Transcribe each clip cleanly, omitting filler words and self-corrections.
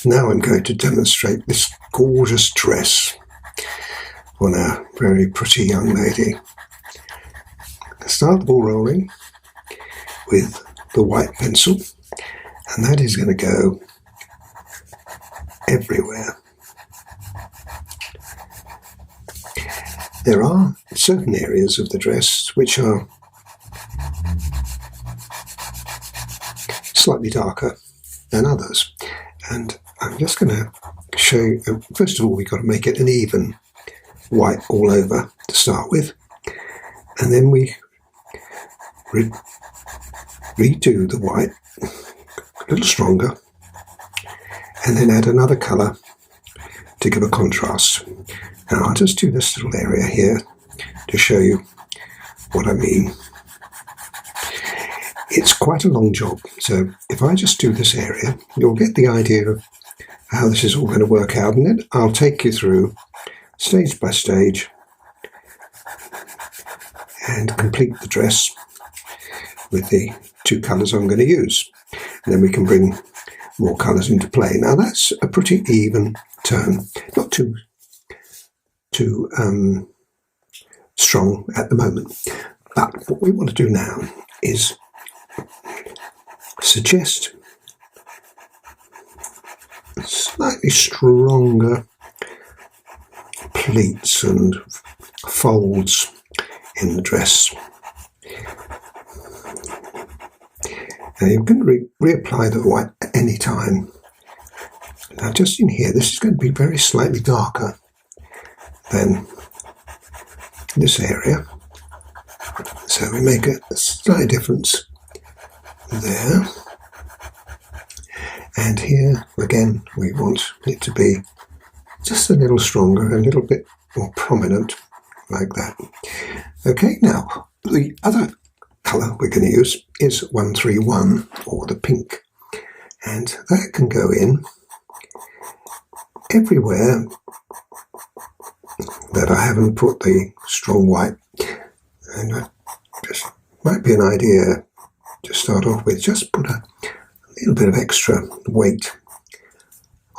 Now I'm going to demonstrate this gorgeous dress on a very pretty young lady. Start the ball rolling with the white pencil, and that is going to go everywhere. There are certain areas of the dress which are slightly darker than others, and I'm just going to show you, first of all we've got to make it an even white all over to start with, and then we redo the white a little stronger, and then add another colour to give a contrast. Now I'll just do this little area here to show you what I mean. It's quite a long job, so if I just do this area, you'll get the idea of how this is all going to work out, and then I'll take you through stage by stage and complete the dress with the two colours I'm going to use. And then we can bring more colours into play. Now that's a pretty even tone, not too strong at the moment. But what we want to do now is suggest slightly stronger pleats and folds in the dress. Now you can reapply the white at any time. Now just in here, this is going to be very slightly darker than this area. So we make a slight difference there. And here, again, we want it to be just a little stronger, a little bit more prominent, like that. Okay, now the other colour we're going to use is 131, or the pink, and that can go in everywhere that I haven't put the strong white, and just might be an idea to start off with. Just put a little bit of extra weight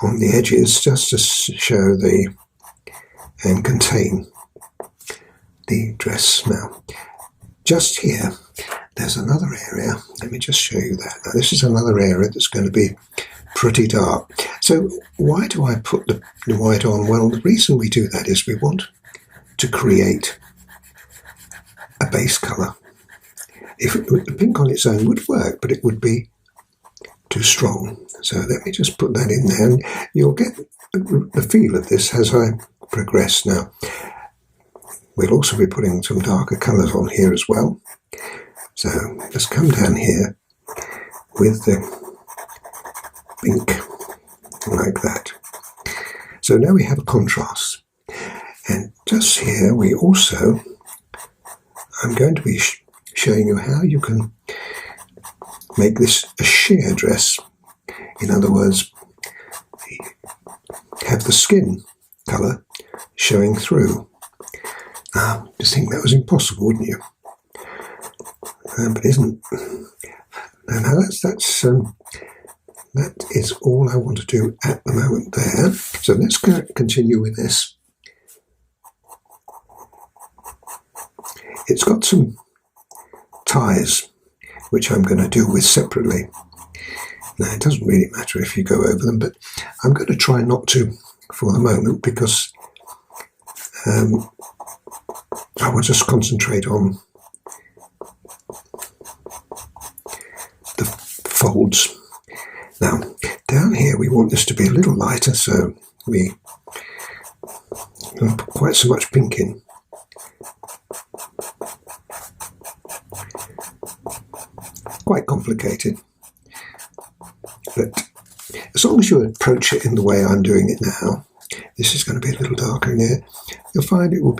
on the edges just to show the and contain the dress. Now just here there's another area, let me just show you that. Now this is another area that's going to be pretty dark. So why do I put the white on? Well, the reason we do that is we want to create a base colour. If the pink on its own would work, but it would be too strong. So let me just put that in there, and you'll get the feel of this as I progress. Now we'll also be putting some darker colours on here as well. So just come down here with the pink like that. So now we have a contrast, and just here we also, I'm going to be showing you how you can make this a sheer dress. In other words, have the skin colour showing through. You think that was impossible, wouldn't you? But isn't. And now that is all I want to do at the moment there. So let's continue with this. It's got some ties which I'm going to deal with separately. Now it doesn't really matter if you go over them, but I'm going to try not to for the moment, because I will just concentrate on the folds. Now down here we want this to be a little lighter, so we don't put quite so much pink in. Quite complicated, but as long as you approach it in the way I'm doing it now, this is going to be a little darker in here, you'll find it'll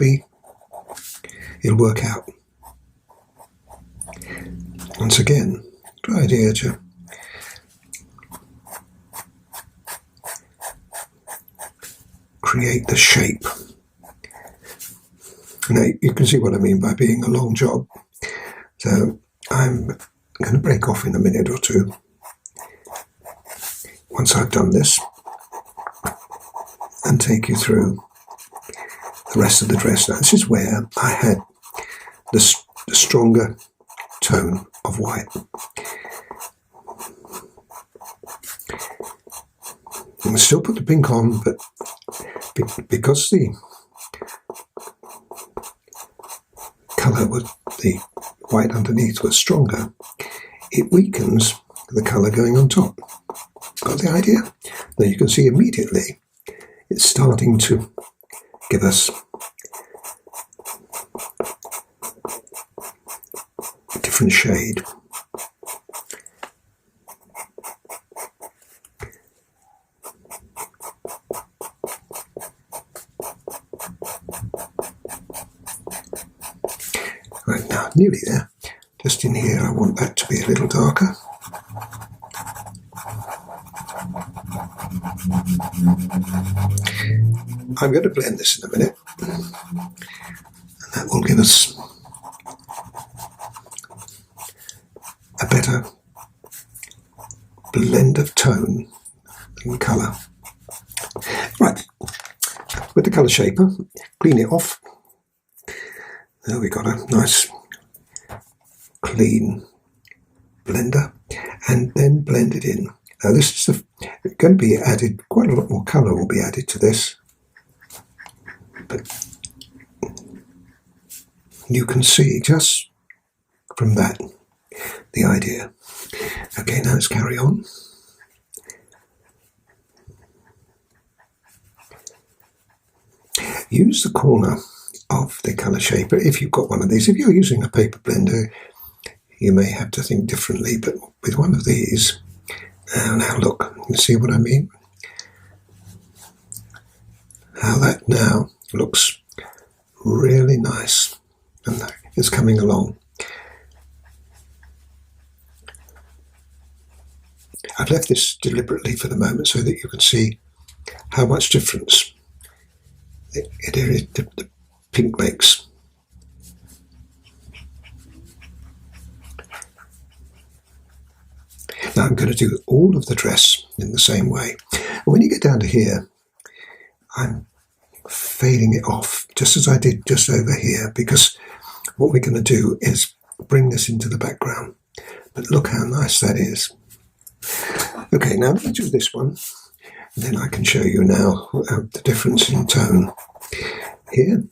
work out. Once again, good idea to create the shape. Now you can see what I mean by being a long job. So I'm going to break off in a minute or two once I've done this. and take you through the rest of the dress. Now, this is where I had the stronger tone of white. You can still put the pink on, but because the colour was the white underneath was stronger, it weakens the colour going on top. Got the idea? Now you can see immediately it's starting to give us a different shade. Right, now nearly there. Just in here I want that to be a little darker. I'm going to blend this in a minute, and that will give us a better blend of tone and colour. Right, with the colour shaper, clean it off. There we got a nice clean blender, and then blend it in. Now this is going to be added, quite a lot more colour will be added to this, but you can see just from that the idea. Okay, now let's carry on. Use the corner of the colour shaper if you've got one of these. If you're using a paper blender, you may have to think differently, but with one of these, now look, you see what I mean? How that now looks really nice, and it's coming along. I've left this deliberately for the moment so that you can see how much difference the pink makes. Now I'm going to do all of the dress in the same way. And when you get down to here, I'm fading it off, just as I did just over here, because what we're going to do is bring this into the background. But look how nice that is. Okay, now let me do this one, and then I can show you now the difference in tone. Here,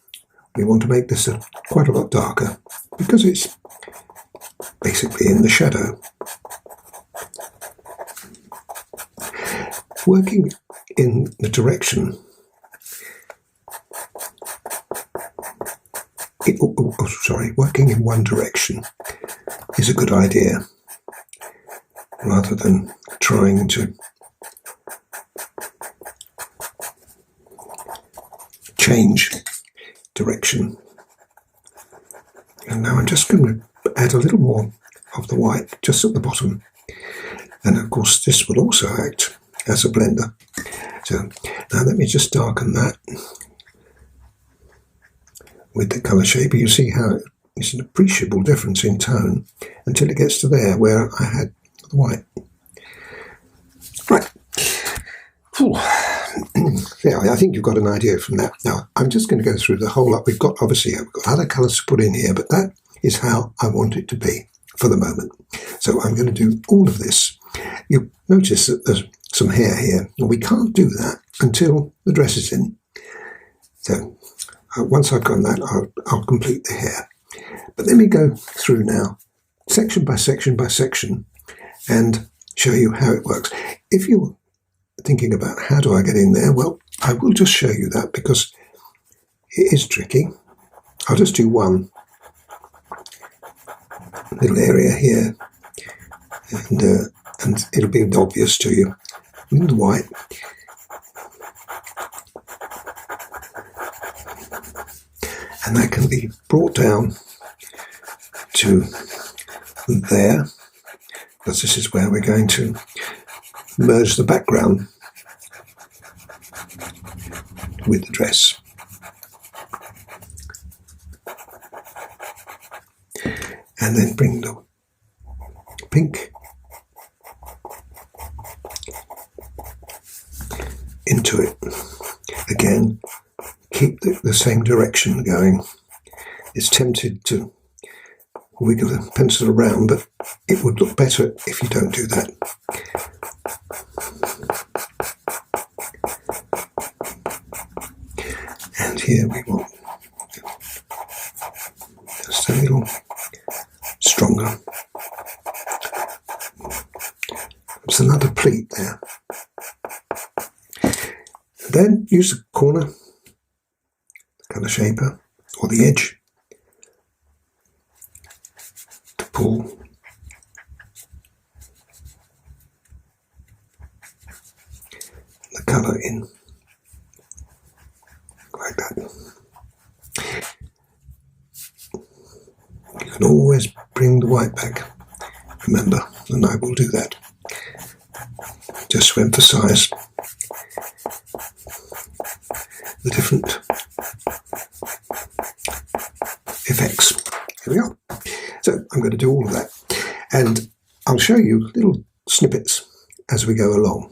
we want to make this quite a lot darker, because it's basically in the shadow. Working in the direction, working in one direction is a good idea, rather than trying to change direction. And now I'm just going to add a little more of the white just at the bottom, and of course this will also act as a blender. So now let me just darken that with the colour shaper. You see how it's an appreciable difference in tone until it gets to there where I had the white. Right. Yeah, I think you've got an idea from that. Now I'm just going to go through the whole lot. We've got other colours to put in here, but that is how I want it to be for the moment. So I'm going to do all of this. You'll notice that there's some hair here, and we can't do that until the dress is in. So once I've done that, I'll complete the hair. But let me go through now, section by section by section, and show you how it works. If you're thinking about how do I get in there, well, I will just show you that because it is tricky. I'll just do one little area here, and it'll be obvious to you. In the white, and that can be brought down to there, because this is where we're going to merge the background with the dress. And then bring the pink into it. again, keep the same direction going. It's tempted to wiggle the pencil around, but it would look better if you don't do that. And here we want just a little stronger. There's another pleat there. Then use the corner, the colour shaper, or the edge to pull the colour in, like that. You can always bring the white back, remember, and I will do that, just to emphasise the different effects. Here we are. So I'm going to do all of that, and I'll show you little snippets as we go along.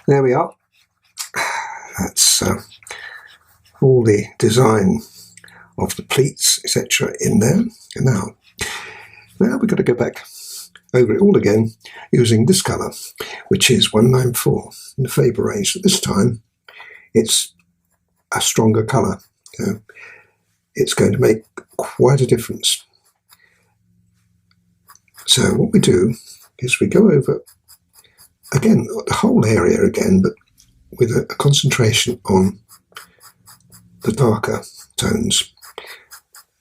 There we are. That's all the design of the pleats, etc. in there. And now we've got to go back over it all again using this colour, which is 194 in the Faber range. So this time it's a stronger colour. So it's going to make quite a difference. So what we do is we go over again the whole area again, but with a concentration on the darker tones.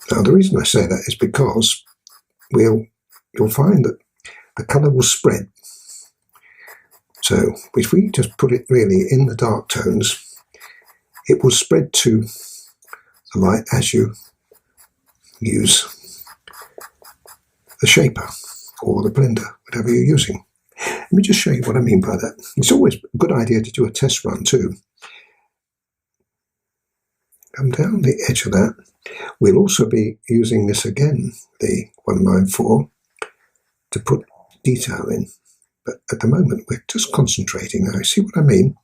Now the reason I say that is because you'll find that the colour will spread. So if we just put it really in the dark tones, it will spread to the light as you use the shaper or the blender, whatever you're using. Let me just show you what I mean by that. It's always a good idea to do a test run too. Come down the edge of that. We'll also be using this again, the 194, to put detail in. But at the moment we're just concentrating now. See what I mean?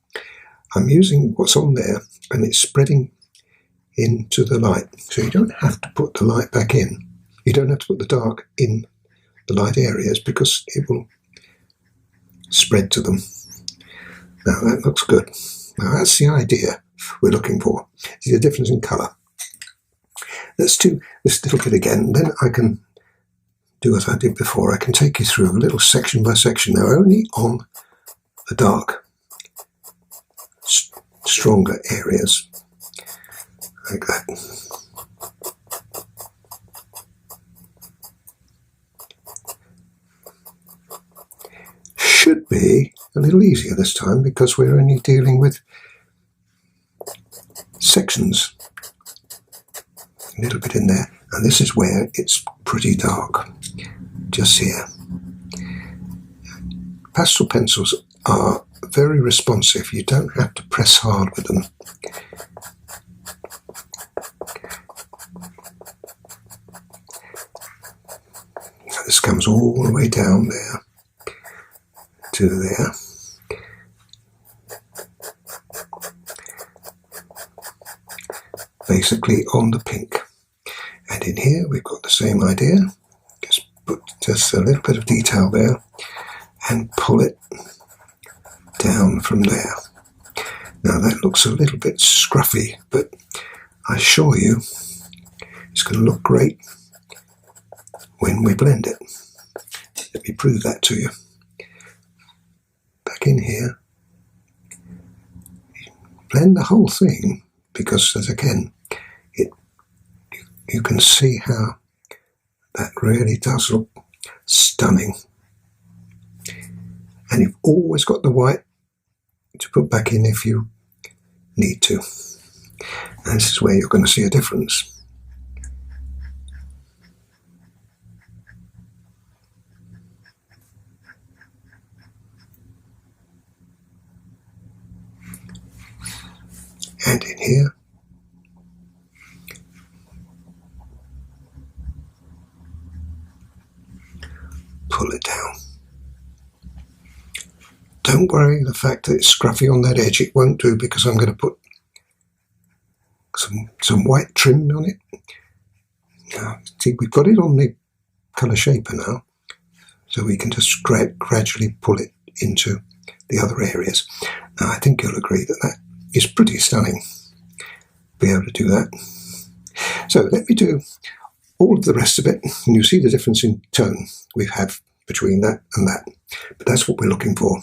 I'm using what's on there and it's spreading into the light. So you don't have to put the light back in. You don't have to put the dark in the light areas because it will spread to them. Now that looks good. Now that's the idea we're looking for. See the difference in colour. Let's do this little bit again, then I can do as I did before. I can take you through a little section by section now, only on the dark, stronger areas, like that. should be a little easier this time because we're only dealing with sections. A little bit in there, and this is where it's pretty dark, just here. Pastel pencils are very responsive. You don't have to press hard with them. So this comes all the way down there to there. Basically on the pink. And in here we've got the same idea. Just put just a little bit of detail there and pull it down from there. Now that looks a little bit scruffy, but I assure you it's going to look great when we blend it. Let me prove that to you. Back in here, blend the whole thing because, as again, you can see how that really does look stunning. And you've always got the white to put back in if you need to. And this is where you're going to see a difference. And in here, pull it down. Don't worry the fact that it's scruffy on that edge, it won't do because I'm going to put some white trim on it. Now, see, we've got it on the colour shaper now, so we can just gradually pull it into the other areas. Now I think you'll agree that that is pretty stunning, be able to do that. So let me do all of the rest of it, and you see the difference in tone we have between that and that, but that's what we're looking for.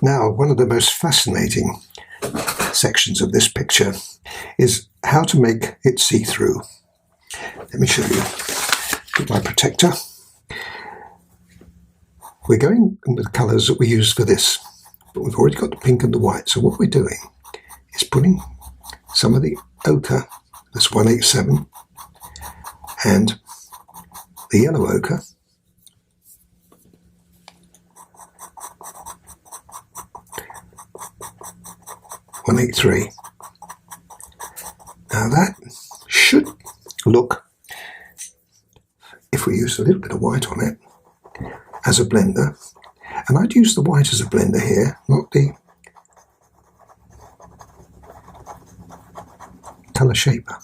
Now, one of the most fascinating sections of this picture is how to make it see-through. Let me show you with my protector. We're going with the colours that we use for this, but we've already got the pink and the white. So what we're doing is putting some of the ochre, that's 187, and the yellow ochre, (183). Now that should look, if we use a little bit of white on it, as a blender. And I'd use the white as a blender here, not the colour shaper.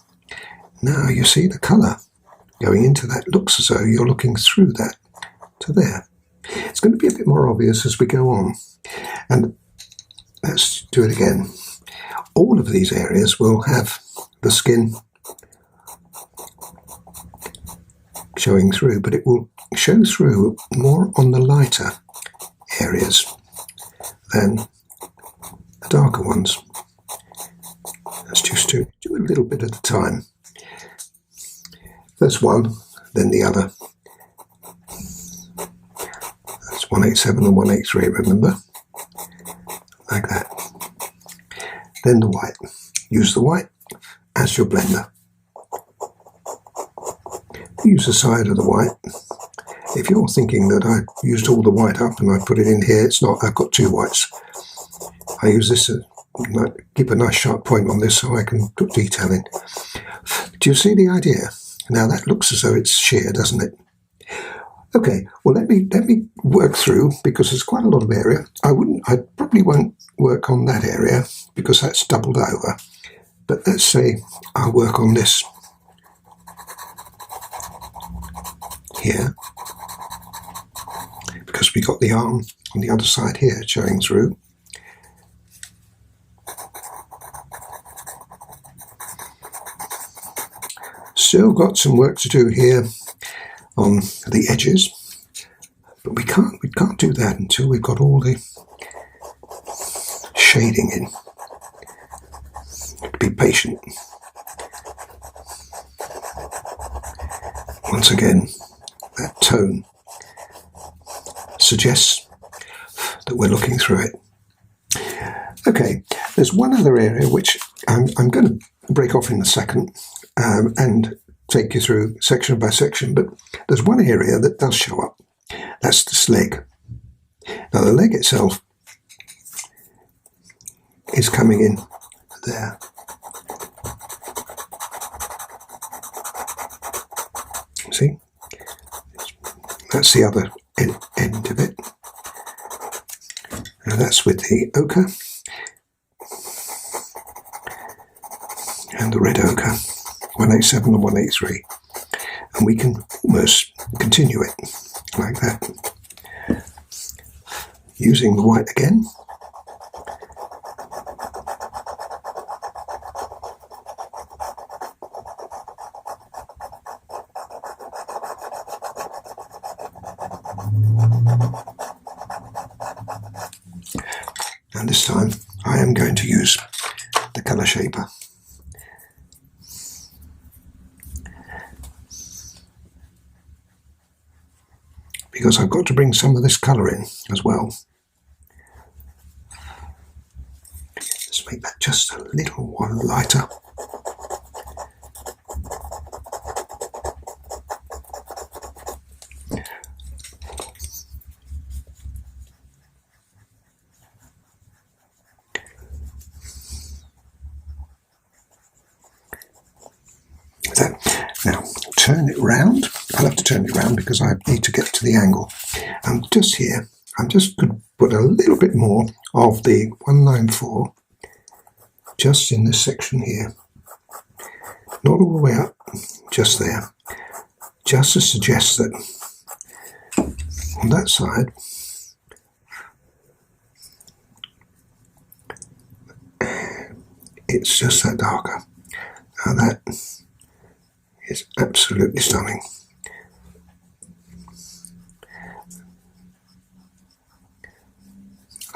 Now you see the colour going into that looks as though you're looking through that to there. It's going to be a bit more obvious as we go on. And let's do it again. All of these areas will have the skin showing through, but it will show through more on the lighter areas than the darker ones. Let's just do a little bit at a time. First one, then the other. That's 187 and 183, remember? Like that. Then the white. Use the white as your blender. Use the side of the white. If you're thinking that I used all the white up and I put it in here, it's not. I've got two whites. I use this to keep a nice sharp point on this so I can put detail in. Do you see the idea? Now that looks as though it's sheer, doesn't it? Okay, well let me work through, because there's quite a lot of area. I probably won't work on that area because that's doubled over. But let's say I'll work on this here, because we got the arm on the other side here showing through. Still got some work to do here on the edges, but we can't do that until we've got all the shading in. Be patient. Once again, that tone suggests that we're looking through it. Okay, there's one other area which I'm going to break off in a second and take you through section by section, but there's one area that does show up. That's this leg. Now the leg itself is coming in there. See? That's the other end of it. Now that's with the ochre and the red ochre, 187 and 183. And we can almost continue it like that. Using the white again. And this time I am going to use the colour shaper. Because I've got to bring some of this colour in as well. Let's make that just a little one lighter. Now turn it round. I'll have to turn it round because I need to get to the angle. And just here, I'm just going to put a little bit more of the 194 just in this section here. Not all the way up, just there. Just to suggest that on that side, it's just that darker. Now that is absolutely stunning.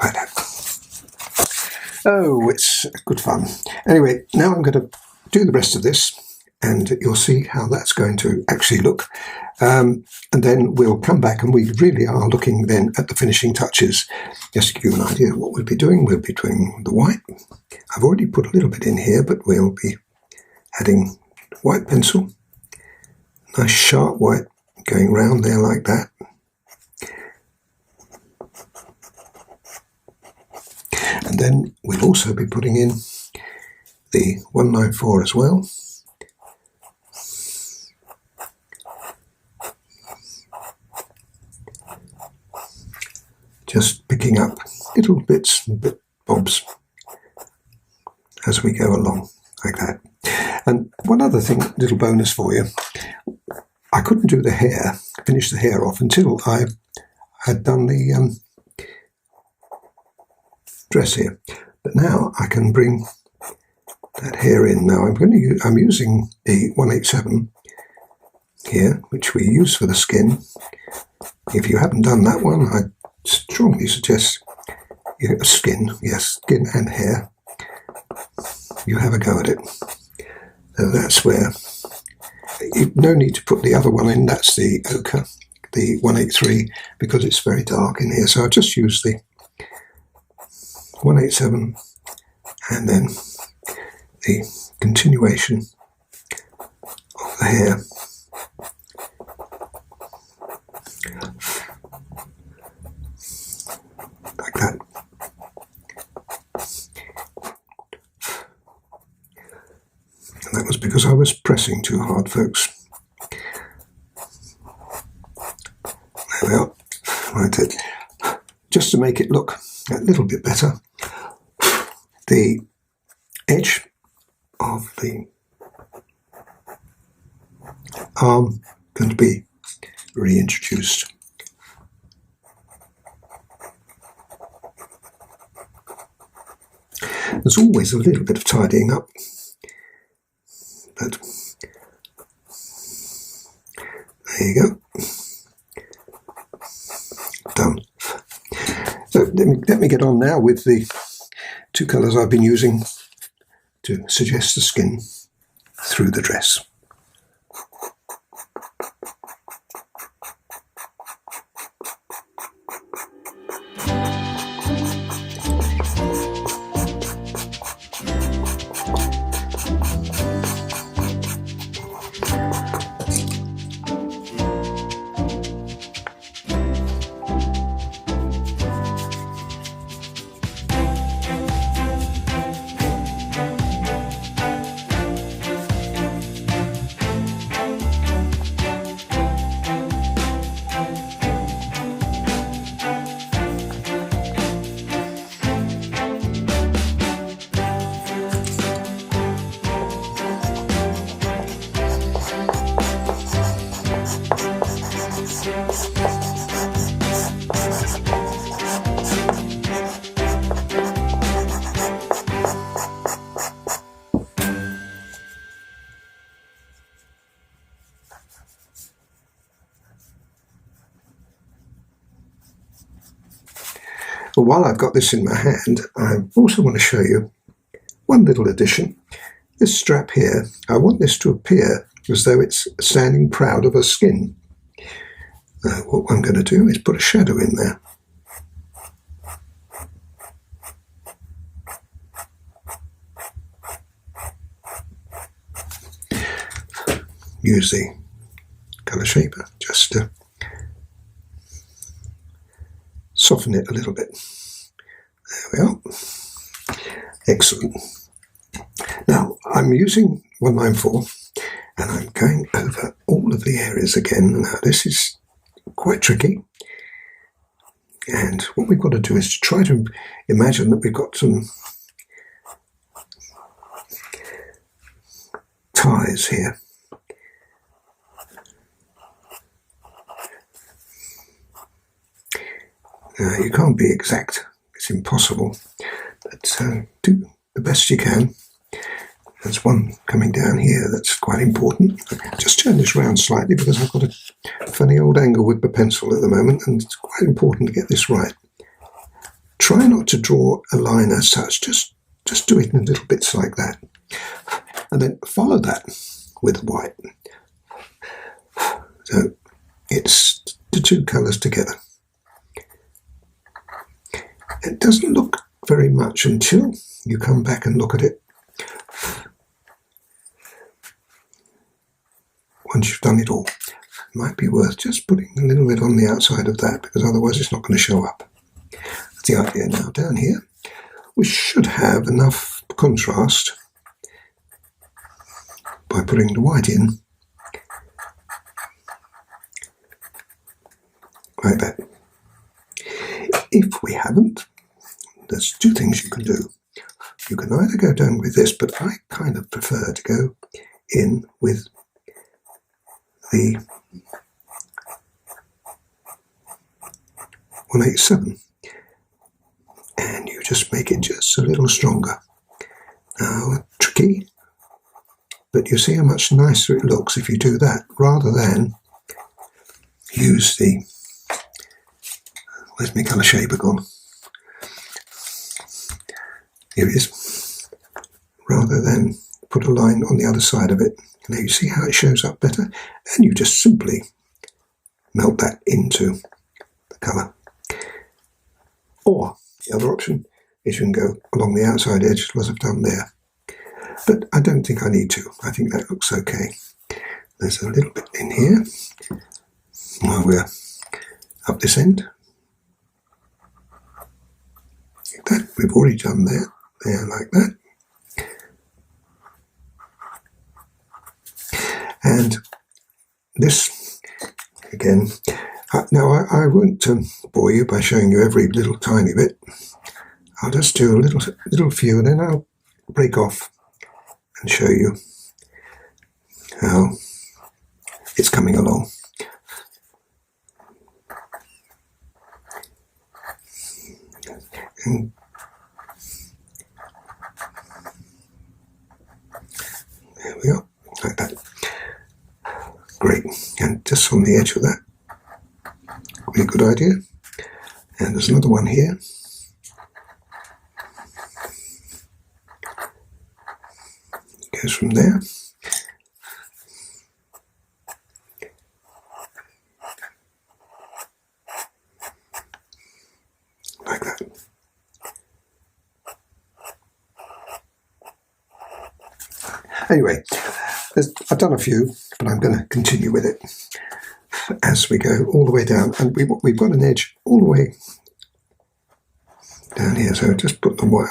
Like that. Oh, it's good fun. Anyway, now I'm going to do the rest of this and you'll see how that's going to actually look. And then we'll come back and we really are looking then at the finishing touches. Just to give you an idea of what we'll be doing. We'll be doing the white. I've already put a little bit in here, but we'll be adding white pencil. Nice sharp white going round there like that. And then we'll also be putting in the 194 as well. Just picking up little bits and bobs as we go along, like that. And one other thing, little bonus for you. I couldn't do the hair, finish the hair off until I had done the dress here. But now I can bring that hair in. Now I'm using the 187 here, which we use for the skin. If you haven't done that one, I strongly suggest skin and hair. You have a go at it. So that's where. No need to put the other one in. That's the ochre, the 183, because it's very dark in here. So I'll just use the 187 and then the continuation of the hair. Like that. because I was pressing too hard, folks. There we are. Right, just to make it look a little bit better, the edge of the arm going to be reintroduced. There's always a little bit of tidying up, but there you go. Done. So let me get on now with the two colours I've been using to suggest the skin through the dress. But while I've got this in my hand, I also want to show you one little addition. This strap here, I want this to appear as though it's standing proud of a skin. What I'm going to do is put a shadow in there. Use the colour shaper just to soften it a little bit. There we are. Excellent. Now I'm using 194 and I'm going over all of the areas again. Now this is quite tricky, and what we've got to do is to try to imagine that we've got some ties here. You can't be exact, it's impossible, but do the best you can. There's one coming down here that's quite important. Just turn this round slightly because I've got a funny old angle with the pencil at the moment, and it's quite important to get this right. Try not to draw a line as such, just do it in little bits like that. And then follow that with white. So it's the two colours together. It doesn't look very much until you come back and look at it. Once you've done it all, it might be worth just putting a little bit on the outside of that, because otherwise it's not going to show up. That's the idea. Now down here we should have enough contrast by putting the white in like that. If we haven't, there's two things you can do. You can either go down with this, but I kind of prefer to go in with the 187, and you just make it just a little stronger. Now, tricky, but you see how much nicer it looks if you do that, rather than use the, where's my colour shaper gone? Here it is. Rather than put a line on the other side of it. Now you see how it shows up better, and you just simply melt that into the colour. Or the other option is you can go along the outside edge as I've done there. But I don't think I need to. I think that looks okay. There's a little bit in here while we're up this end. Like that. We've already done there like that. And this, again, now I won't bore you by showing you every little tiny bit. I'll just do a little few, and then I'll break off and show you how it's coming along. And there we are, like that. Great. And just on the edge of that, really good idea. And there's another one here. Goes from there. Like that. Anyway, I've done a few, but I'm going to continue with it as we go all the way down. And we've got an edge all the way down here, so just put the white.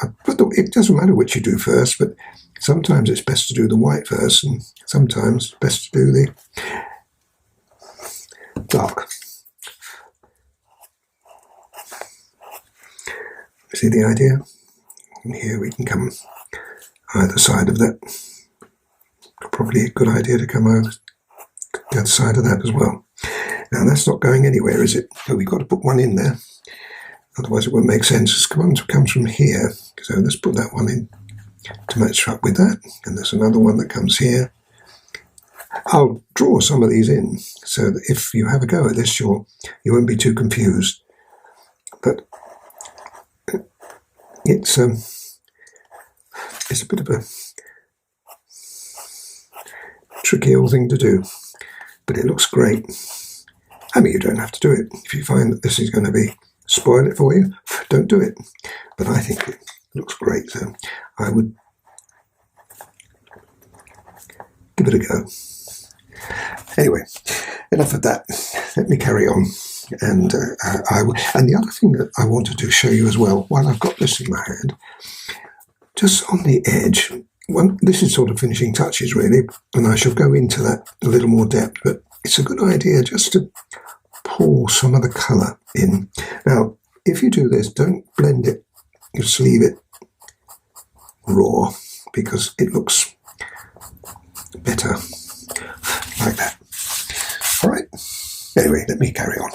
It doesn't matter which you do first, but sometimes it's best to do the white first, and sometimes it's best to do the dark. See the idea? And here we can come either side of that. Probably a good idea to come over the other side of that as well. Now that's not going anywhere, is it? So we've got to put one in there. Otherwise it won't make sense. It comes from here. So let's put that one in to match up with that. And there's another one that comes here. I'll draw some of these in so that if you have a go at this, you won't be too confused. But it's a bit of a tricky old thing to do, but it looks great. I mean, you don't have to do it. If you find that this is going to spoil it for you, don't do it. But I think it looks great, so I would give it a go. Anyway, enough of that. Let me carry on. And the other thing that I wanted to show you as well, while I've got this in my hand, just on the edge. This is sort of finishing touches really, and I shall go into that a little more depth, but it's a good idea just to pour some of the colour in. Now, if you do this, don't blend it, just leave it raw, because it looks better like that. All right, anyway, let me carry on.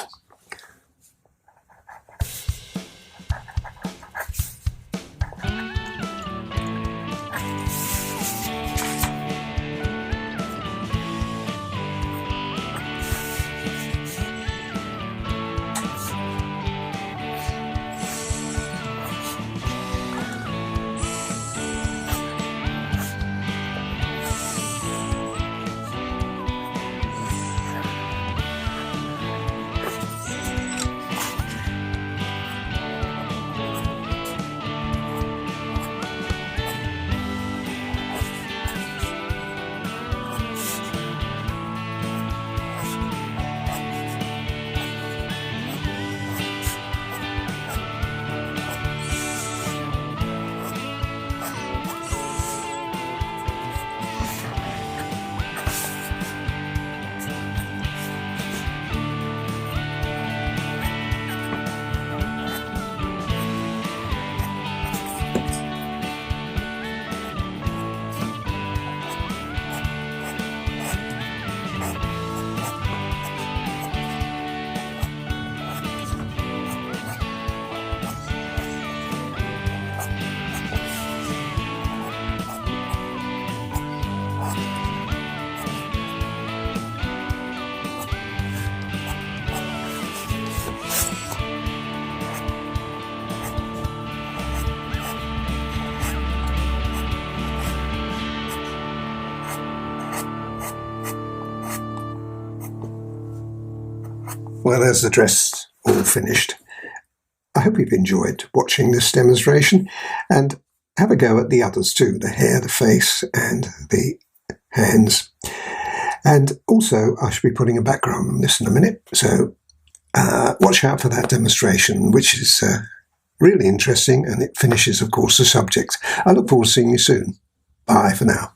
Well, there's the dress all finished. I hope you've enjoyed watching this demonstration, and have a go at the others too, the hair, the face and the hands. And also I should be putting a background on this in a minute, so watch out for that demonstration, which is really interesting, and it finishes, of course, the subject. I look forward to seeing you soon. Bye for now.